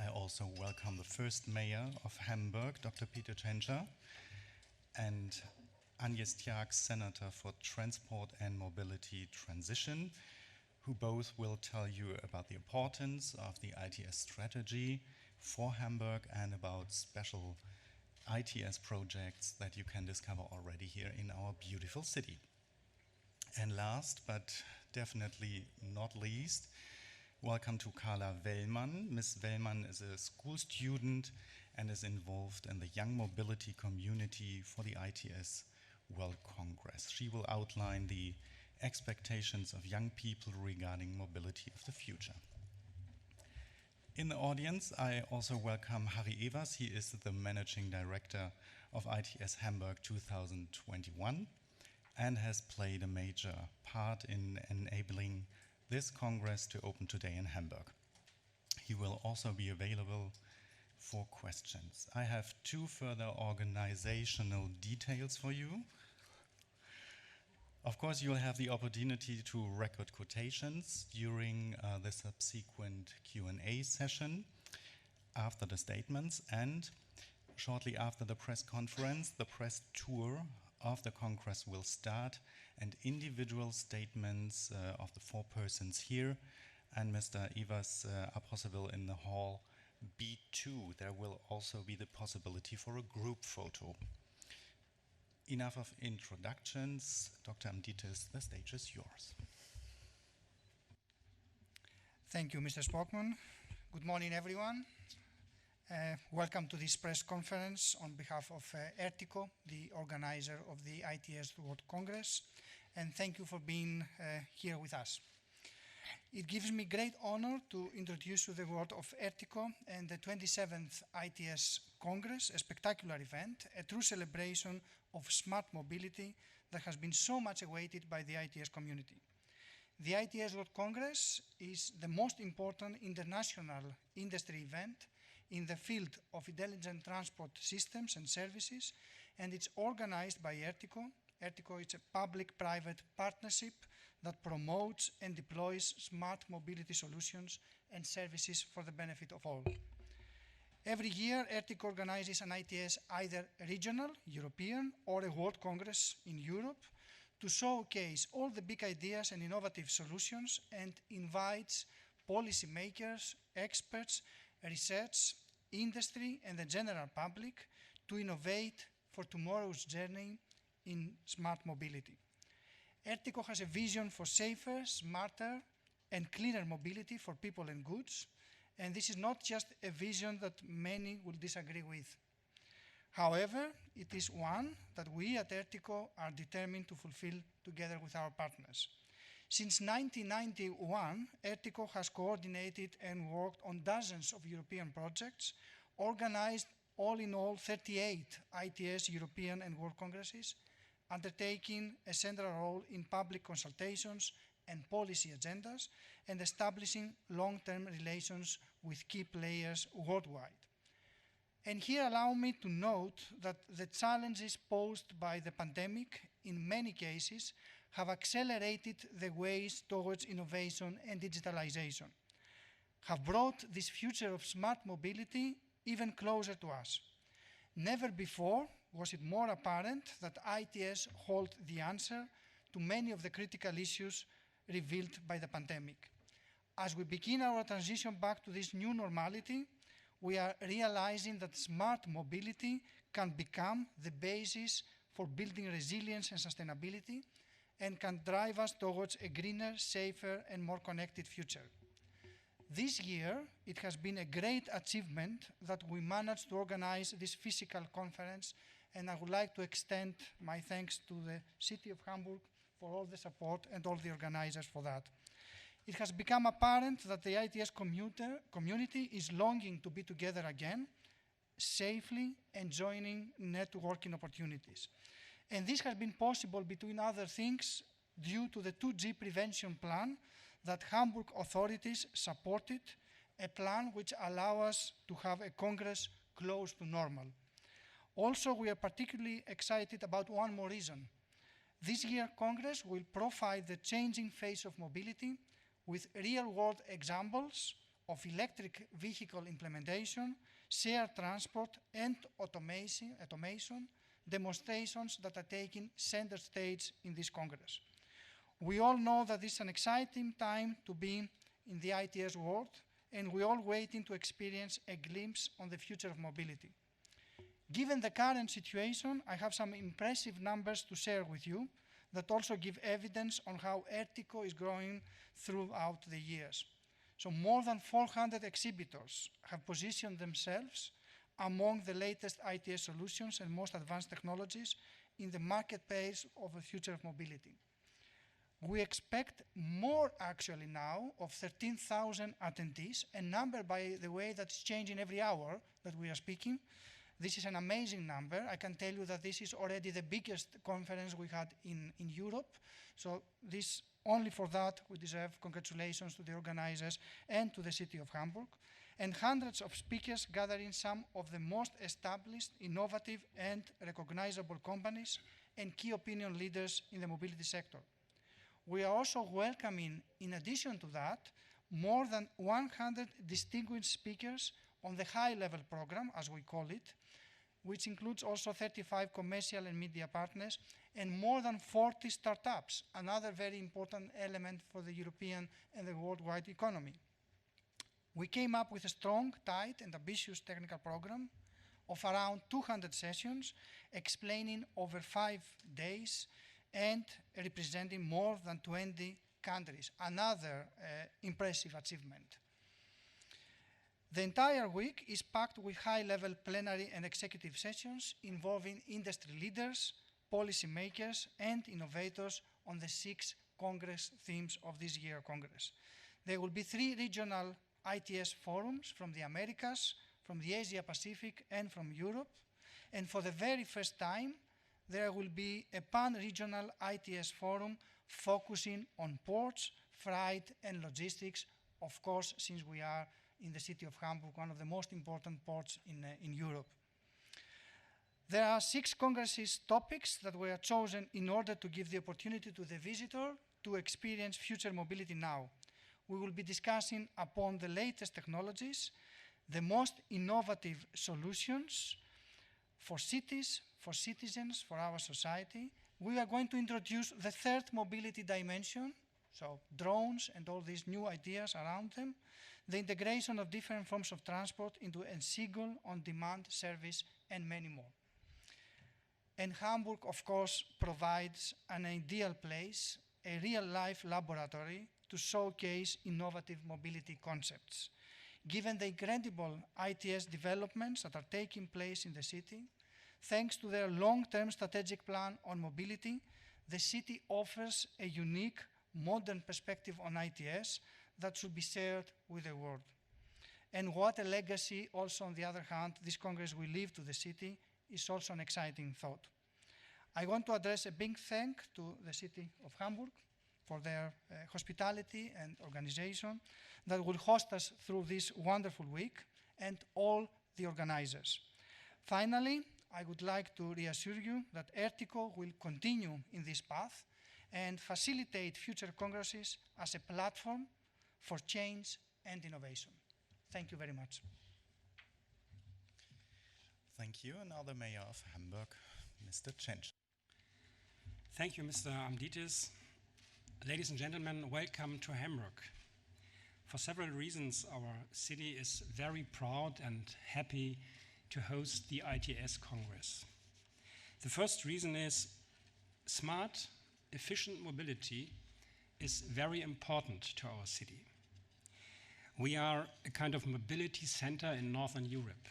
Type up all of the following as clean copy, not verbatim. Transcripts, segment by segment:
I also welcome the first mayor of Hamburg, Dr. Peter Cheng, and Agnes Tjag, Senator for Transport and Mobility Transition, who both will tell you about the importance of the ITS strategy for Hamburg and about special ITS projects that you can discover already here in our beautiful city. And last, but definitely not least, welcome to Carla Wellmann. Ms. Wellmann is a school student and is involved in the Young Mobility Community for the ITS World Congress. She will outline the expectations of young people regarding mobility of the future. In the audience, I also welcome Harry Evers. He is the Managing Director of ITS Hamburg 2021 and has played a major part in enabling this Congress to open today in Hamburg. He will also be available for questions. I have two further organizational details for you. Of course, you'll have the opportunity to record quotations during the subsequent Q&A session after the statements, and shortly after the press conference, the press tour of the Congress will start, and individual statements of the four persons here and Mr. Evers are possible in the hall B2. There will also be the possibility for a group photo. Enough of introductions. Dr. Amtiditis, the stage is yours. Thank you, Mr. Spokman. Good morning, everyone. Welcome to this press conference on behalf of Ertico, the organizer of the ITS World Congress, and thank you for being here with us. It gives me great honor to introduce you the world of Ertico and the 27th ITS Congress, a spectacular event, a true celebration of smart mobility that has been so much awaited by the ITS community. The ITS World Congress is the most important international industry event in the field of intelligent transport systems and services, and it's organized by Ertico. Ertico is a public-private partnership that promotes and deploys smart mobility solutions and services for the benefit of all. Every year, Ertico organizes an ITS either regional, European, or a World Congress in Europe to showcase all the big ideas and innovative solutions and invites policymakers, experts, research, industry, and the general public to innovate for tomorrow's journey in smart mobility. Ertico has a vision for safer, smarter, and cleaner mobility for people and goods, and this is not just a vision that many will disagree with. However, it is one that we at Ertico are determined to fulfill together with our partners. Since 1991, Ertico has coordinated and worked on dozens of European projects, organized all in all 38 ITS European and World Congresses, undertaking a central role in public consultations and policy agendas, and establishing long-term relations with key players worldwide. And here allow me to note that the challenges posed by the pandemic in many cases have accelerated the ways towards innovation and digitalization, have brought this future of smart mobility even closer to us. Never before was it more apparent that ITS hold the answer to many of the critical issues revealed by the pandemic. As we begin our transition back to this new normality, we are realizing that smart mobility can become the basis for building resilience and sustainability and can drive us towards a greener, safer, and more connected future. This year, it has been a great achievement that we managed to organize this physical conference, and I would like to extend my thanks to the City of Hamburg for all the support and all the organizers for that. It has become apparent that the ITS community is longing to be together again, safely enjoying networking opportunities. And this has been possible, between other things, due to the 2G prevention plan that Hamburg authorities supported, a plan which allows us to have a Congress close to normal. Also, we are particularly excited about one more reason. This year, Congress will profile the changing face of mobility with real-world examples of electric vehicle implementation, shared transport, and automation demonstrations that are taking center stage in this Congress. We all know that this is an exciting time to be in the ITS world, and we're all waiting to experience a glimpse on the future of mobility. Given the current situation, I have some impressive numbers to share with you that also give evidence on how Ertico is growing throughout the years. So more than 400 exhibitors have positioned themselves among the latest ITS solutions and most advanced technologies in the marketplace of the future of mobility. We expect more actually now of 13,000 attendees, a number, by the way, that's changing every hour that we are speaking. This is an amazing number. I can tell you that this is already the biggest conference we had in Europe. So this, only for that, we deserve congratulations to the organizers and to the city of Hamburg. And hundreds of speakers gathering some of the most established, innovative, and recognizable companies and key opinion leaders in the mobility sector. We are also welcoming, in addition to that, more than 100 distinguished speakers on the high-level program, as we call it, which includes also 35 commercial and media partners and more than 40 startups, another very important element for the European and the worldwide economy. We came up with a strong, tight, and ambitious technical program of around 200 sessions, explaining over 5 days and representing more than 20 countries, another impressive achievement. The entire week is packed with high-level plenary and executive sessions involving industry leaders, policymakers, and innovators on the 6 Congress themes of this year Congress. There will be 3 regional ITS forums from the Americas, from the Asia Pacific, and from Europe. And for the very first time, there will be a pan-regional ITS forum focusing on ports, freight, and logistics, of course, since we are in the city of Hamburg, one of the most important ports in Europe. There are 6 Congresses topics that were chosen in order to give the opportunity to the visitor to experience future mobility now. We will be discussing upon the latest technologies, the most innovative solutions for cities, for citizens, for our society. We are going to introduce the 3rd mobility dimension, so drones and all these new ideas around them, the integration of different forms of transport into a single on-demand service, and many more. And Hamburg, of course, provides an ideal place, a real-life laboratory to showcase innovative mobility concepts. Given the incredible ITS developments that are taking place in the city, thanks to their long-term strategic plan on mobility, the city offers a unique, modern perspective on ITS that should be shared with the world. And what a legacy also, on the other hand, this Congress will leave to the city is also an exciting thought. I want to address a big thank to the city of Hamburg for their hospitality and organization that will host us through this wonderful week, and all the organizers. Finally, I would like to reassure you that Ertico will continue in this path and facilitate future congresses as a platform for change and innovation. Thank you very much. Thank you. And now the Mayor of Hamburg, Mr. Cheng. Thank you, Mr. Amtiditis. Ladies and gentlemen, welcome to Hamburg. For several reasons, our city is very proud and happy to host the ITS Congress. The first reason is smart, efficient mobility is very important to our city. We are a kind of mobility center in Northern Europe,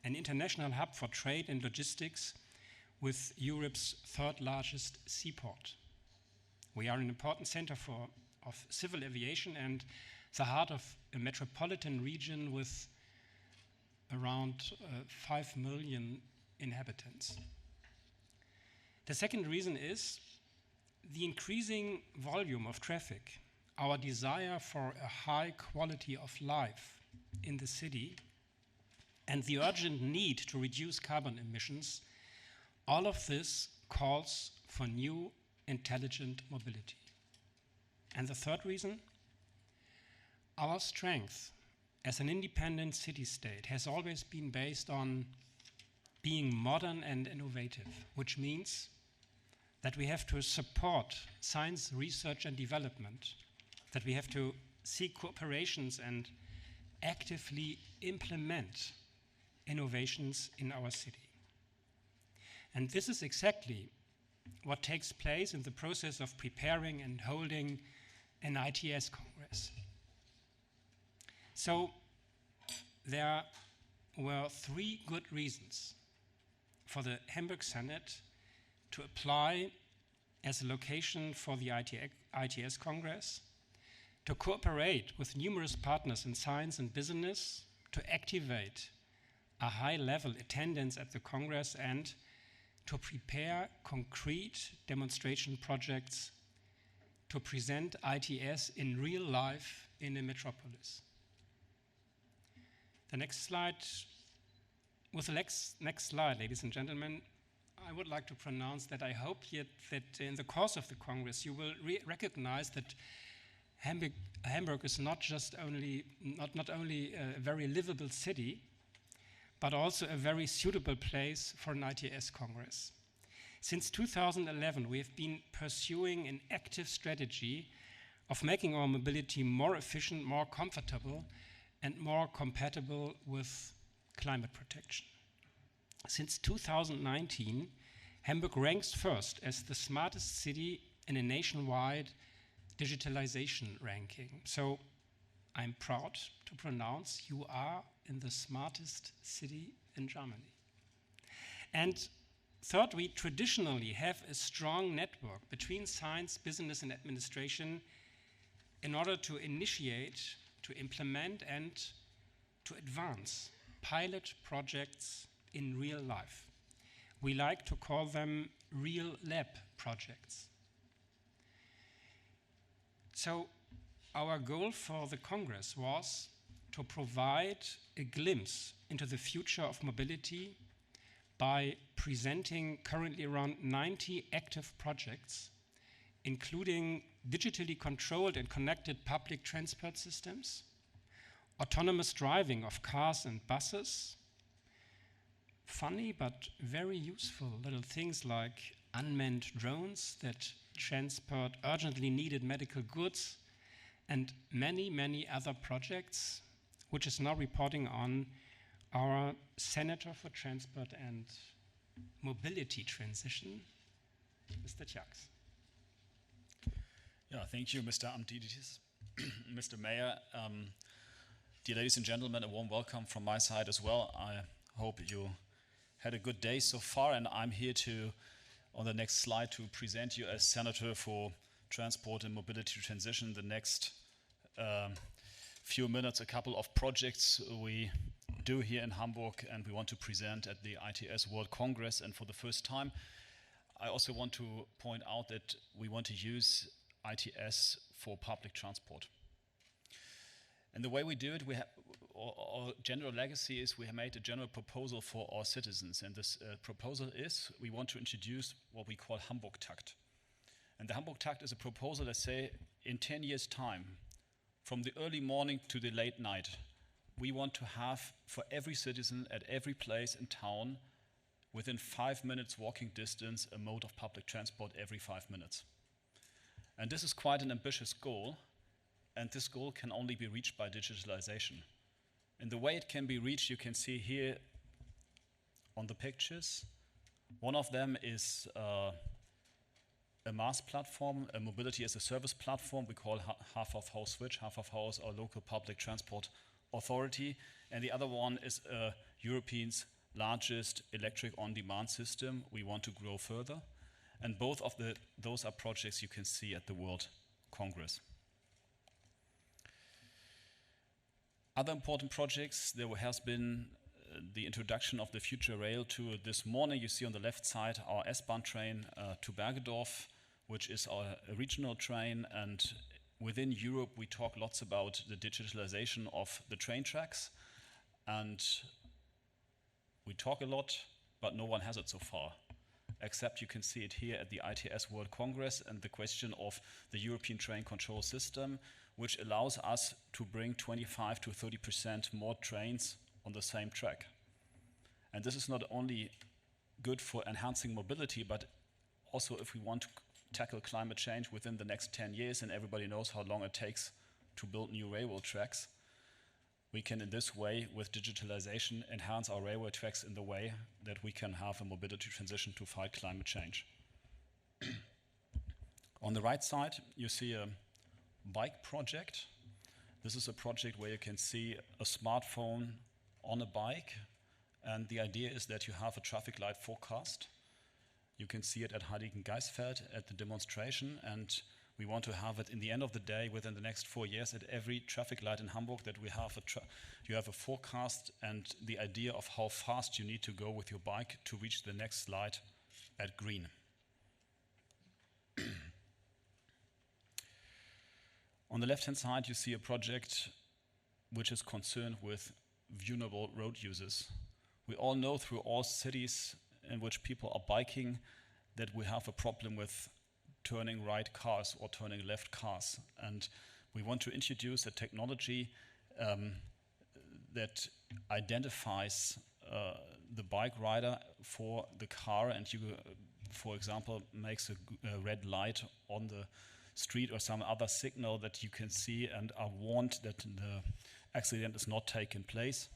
an international hub for trade and logistics with Europe's 3rd largest seaport. We are an important center of civil aviation and the heart of a metropolitan region with around 5 million inhabitants. The second reason is the increasing volume of traffic, our desire for a high quality of life in the city, and the urgent need to reduce carbon emissions. All of this calls for new intelligent mobility. And the third reason, our strength as an independent city-state, has always been based on being modern and innovative, which means that we have to support science, research, and development, that we have to seek cooperations and actively implement innovations in our city. And this is exactly what takes place in the process of preparing and holding an ITS Congress. So there were 3 good reasons for the Hamburg Senate to apply as a location for the ITS Congress, to cooperate with numerous partners in science and business, to activate a high-level attendance at the Congress, and to prepare concrete demonstration projects to present ITS in real life in a metropolis. The next slide. With the next slide, ladies and gentlemen, I would like to pronounce that I hope that in the course of the Congress you will recognize that Hamburg is not only a very livable city, but also a very suitable place for an ITS Congress. Since 2011, we have been pursuing an active strategy of making our mobility more efficient, more comfortable, and more compatible with climate protection. Since 2019, Hamburg ranks first as the smartest city in a nationwide digitalization ranking. So I'm proud to pronounce you are in the smartest city in Germany. And third, we traditionally have a strong network between science, business, and administration in order to initiate, to implement, and to advance pilot projects in real life. We like to call them real lab projects. So our goal for the Congress was to provide a glimpse into the future of mobility by presenting currently around 90 active projects, including digitally controlled and connected public transport systems, autonomous driving of cars and buses, funny but very useful little things like unmanned drones that transport urgently needed medical goods, and many, many other projects, which is now reporting on our Senator for Transport and Mobility Transition, Mr. Tjax. Yeah, thank you, Mr. Amtiditis. Mr. Mayor, dear ladies and gentlemen, a warm welcome from my side as well. I hope you had a good day so far, and I'm here on the next slide, to present you as Senator for Transport and Mobility Transition the next few minutes, a couple of projects we do here in Hamburg and we want to present at the ITS World Congress. And for the first time, I also want to point out that we want to use ITS for public transport. And the way we do it, our general legacy is we have made a general proposal for our citizens. And this proposal is we want to introduce what we call Hamburg Takt. And the Hamburg Takt is a proposal that say in 10 years' time, from the early morning to the late night, we want to have for every citizen at every place in town, within 5 minutes walking distance, a mode of public transport every 5 minutes. And this is quite an ambitious goal, and this goal can only be reached by digitalization. And the way it can be reached, you can see here on the pictures. One of them is a MaaS platform, a mobility as a service platform we call Half of House Switch. Half of House, our local public transport authority. And the other one is Europe's largest electric on-demand system we want to grow further. And both of those are projects you can see at the World Congress. Other important projects, there has been the introduction of the Future Rail tour this morning. You see on the left side our S-Bahn train to Bergedorf, which is our regional train. And within Europe, we talk lots about the digitalization of the train tracks. And we talk a lot, but no one has it so far. Except you can see it here at the ITS World Congress and the question of the European train control system, which allows us to bring 25 to 30% more trains on the same track. And this is not only good for enhancing mobility, but also if we want to tackle climate change within the next 10 years, and everybody knows how long it takes to build new railway tracks, we can in this way, with digitalization, enhance our railway tracks in the way that we can have a mobility transition to fight climate change. On the right side, you see a bike project. This is a project where you can see a smartphone on a bike, and the idea is that you have a traffic light forecast. You can see it at Heiligengeistfeld at the demonstration, and we want to have it in the end of the day within the next 4 years at every traffic light in Hamburg, that we have you have a forecast and the idea of how fast you need to go with your bike to reach the next light at green. On the left-hand side, you see a project which is concerned with vulnerable road users. We all know through all cities in which people are biking that we have a problem with turning right cars or turning left cars. And we want to introduce a technology that identifies the bike rider for the car, and you, for example, makes a red light on the street or some other signal that you can see and are warned that the accident is not taking place.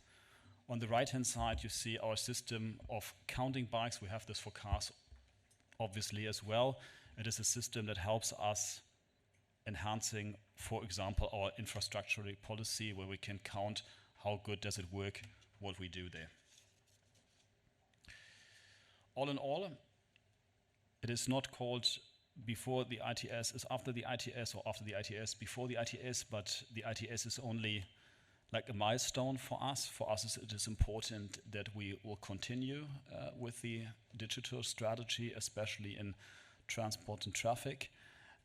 On the right-hand side, you see our system of counting bikes. We have this for cars, obviously, as well. It is a system that helps us enhancing, for example, our infrastructure policy, where we can count how good does it work, what we do there. All in all, it is not called before the ITS, is after the ITS, or after the ITS, before the ITS, but the ITS is only like a milestone for us. For us, it is important that we will continue with the digital strategy, especially in transport and traffic,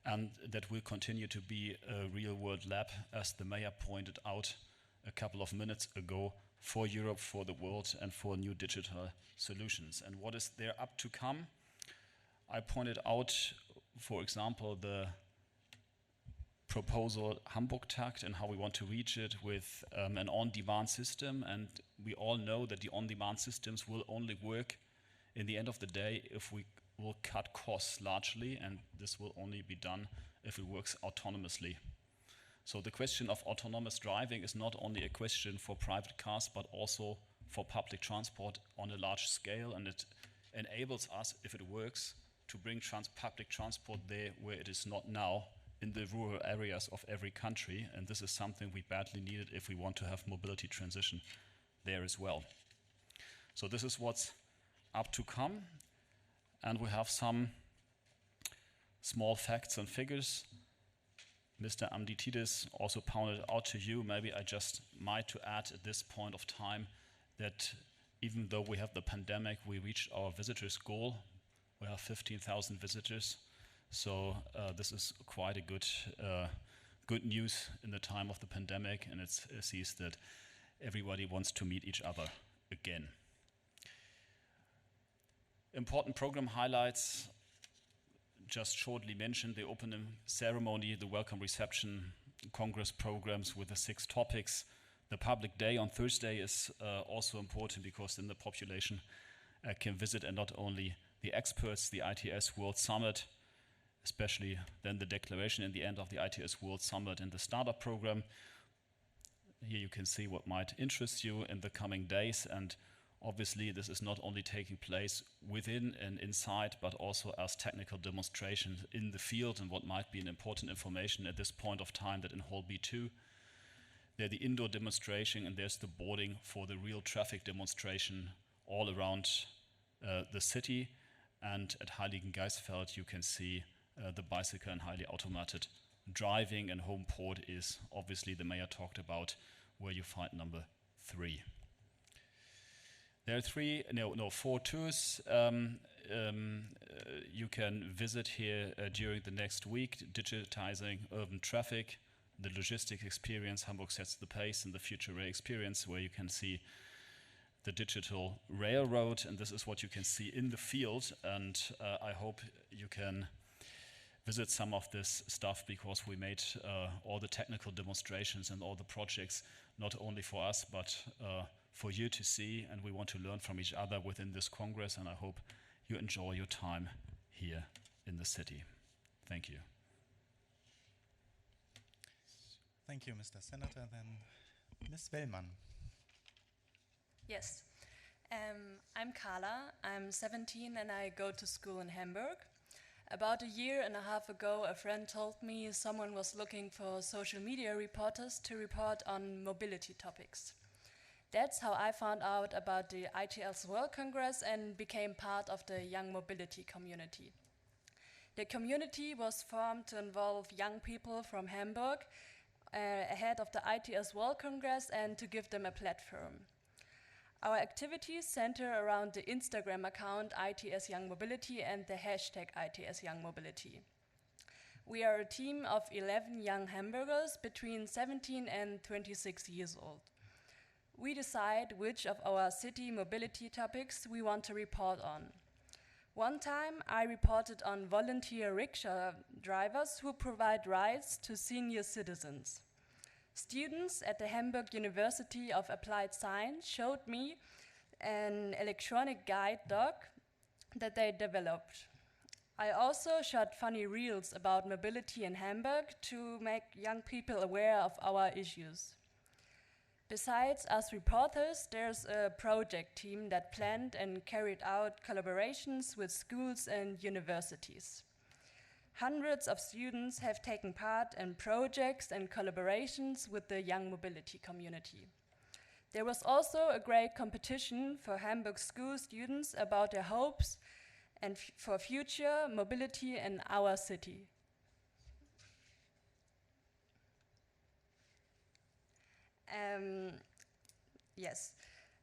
and that will continue to be a real-world lab, as the mayor pointed out a couple of minutes ago, for Europe, for the world, and for new digital solutions. And what is there up to come? I pointed out, for example, the proposal Hamburg Takt and how we want to reach it with an on-demand system. And we all know that the on-demand systems will only work in the end of the day if we will cut costs largely, and this will only be done if it works autonomously. So the question of autonomous driving is not only a question for private cars, but also for public transport on a large scale, and it enables us, if it works, to bring public transport there where it is not now, in the rural areas of every country, and this is something we badly needed if we want to have mobility transition there as well. So this is what's up to come, and we have some small facts and figures. Mr. Amtiditis also pointed out to you, maybe I just might to add at this point of time, that even though we have the pandemic, we reached our visitors goal. We have 15,000 visitors. So this is quite a good news in the time of the pandemic, and it sees that everybody wants to meet each other again. Important program highlights, just shortly mentioned: the opening ceremony, the welcome reception, Congress programs with the 6 topics. The public day on Thursday is also important, because then the population can visit, and not only the experts, the ITS World Summit, especially then the declaration in the end of the ITS World Summit and the startup program. Here you can see what might interest you in the coming days, and obviously this is not only taking place within and inside, but also as technical demonstrations in the field, and what might be an important information at this point of time, that in Hall B2, there's the indoor demonstration, and there's the boarding for the real traffic demonstration all around the city. And at Heiligengeistfeld you can see the bicycle and highly automated driving, and home port is obviously the mayor talked about, where you find number 3. There are 4 tours you can visit here during the next week: digitizing urban traffic, the logistic experience, Hamburg sets the pace, and the future rail experience, where you can see the digital railroad, and this is what you can see in the field. And I hope you can visit some of this stuff, because we made all the technical demonstrations and all the projects not only for us, but for you to see, and we want to learn from each other within this Congress, and I hope you enjoy your time here in the city. Thank you. Thank you, Mr. Senator. Then Ms. Wellmann. Yes. I'm Carla. I'm 17 and I go to school in Hamburg. About a year and a half ago, a friend told me someone was looking for social media reporters to report on mobility topics. That's how I found out about the ITS World Congress and became part of the young mobility community. The community was formed to involve young people from Hamburg ahead of the ITS World Congress and to give them a platform. Our activities center around the Instagram account ITS Young Mobility and the hashtag ITS Young Mobility. We are a team of 11 young Hamburgers between 17 and 26 years old. We decide which of our city mobility topics we want to report on. One time I reported on volunteer rickshaw drivers who provide rides to senior citizens. Students at the Hamburg University of Applied Science showed me an electronic guide dog that they developed. I also shot funny reels about mobility in Hamburg to make young people aware of our issues. Besides us reporters, there's a project team that planned and carried out collaborations with schools and universities. Hundreds of students have taken part in projects and collaborations with the young mobility community. There was also a great competition for Hamburg school students about their hopes and for future mobility in our city. Yes.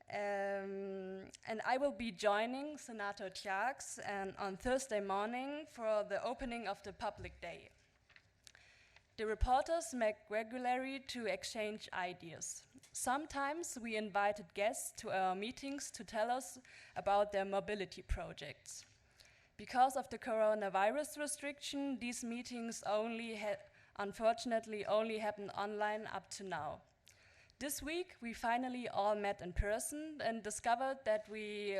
And I will be joining Senator Tjax on Thursday morning for the opening of the public day. The reporters met regularly to exchange ideas. Sometimes we invited guests to our meetings to tell us about their mobility projects. Because of the coronavirus restriction, these meetings unfortunately only happen online up to now. This week, we finally all met in person and discovered that we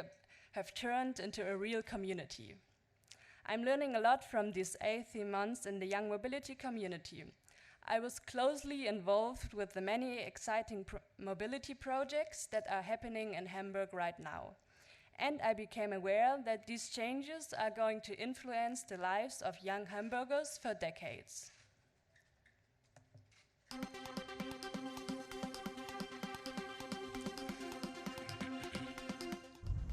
have turned into a real community. I'm learning a lot from these 18 months in the young mobility community. I was closely involved with the many exciting mobility projects that are happening in Hamburg right now. And I became aware that these changes are going to influence the lives of young Hamburgers for decades.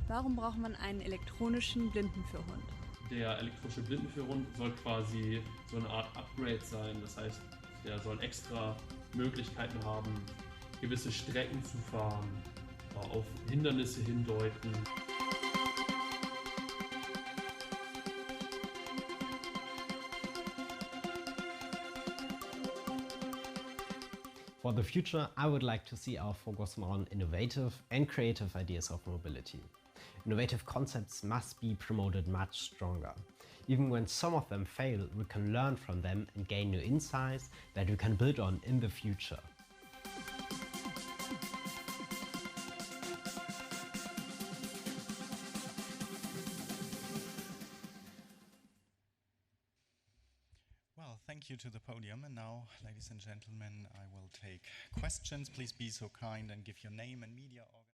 Warum braucht man einen elektronischen Blindenführhund? Der elektrische Blindenführhund soll quasi so eine Art Upgrade sein. Das heißt, der soll extra Möglichkeiten haben, gewisse Strecken zu fahren, auf Hindernisse hindeuten. For the future, I would like to see our focus more on innovative and creative ideas of mobility. Innovative concepts must be promoted much stronger. Even when some of them fail, we can learn from them and gain new insights that we can build on in the future. Well, thank you to the podium. And now, ladies and gentlemen, I will take questions. Please be so kind and give your name and media organization.